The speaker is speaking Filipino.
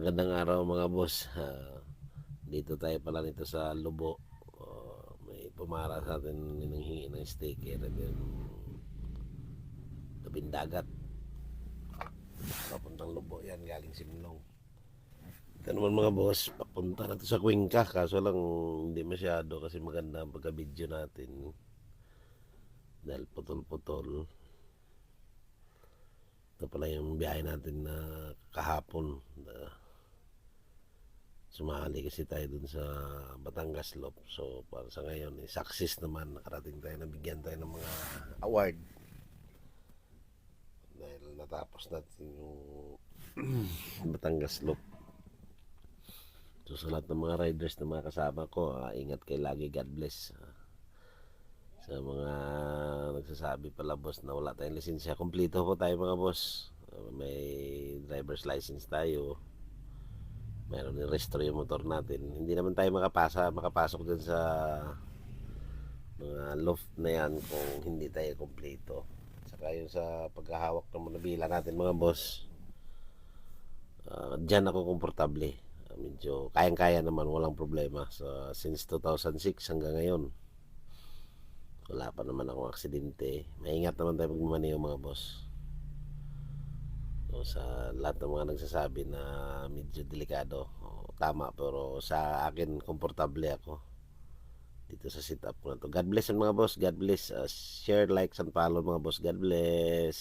Magandang araw mga boss. Dito tayo pala nito sa Lubo. May pumara sa atin hingi ng sticker at yung tabing dagat. Papuntang Lubo yan galing Simlong. Ito naman mga boss, papunta na to sa Cuenca. Kaso lang hindi masyado kasi maganda ang pagka-video natin. Dahil putol-putol. Ito pala yung biyahe natin na kahapon. Sumali kasi tayo dun sa Batangas Loop. So para sa ngayon success naman, nakarating tayo, nabigyan tayo ng mga award dahil natapos natin yung Batangas Loop. So sa lahat ng mga riders na mga kasama ko, ingat kayo lagi, God bless. Sa mga nagsasabi pala boss na wala tayong lisensya, kumpleto po tayo mga boss. May driver's license tayo, meron din restro yung motor natin. Hindi naman tayo makapasok din sa mga loft na yan kung hindi tayo kompleto. Saka yung sa pagkahawak ng manabila natin mga boss, dyan ako komportable. Medyo kayang-kaya naman, walang problema. So, since 2006 hanggang ngayon, wala pa naman akong aksidente. Maingat naman tayo pagmamaneho mga boss. So, sa lahat ng mga nagsasabi na medyo delikado, tama, pero sa akin komportable ako dito sa sit up ko na to. God bless mga boss, God bless. Share, like, and follow mga boss. God bless.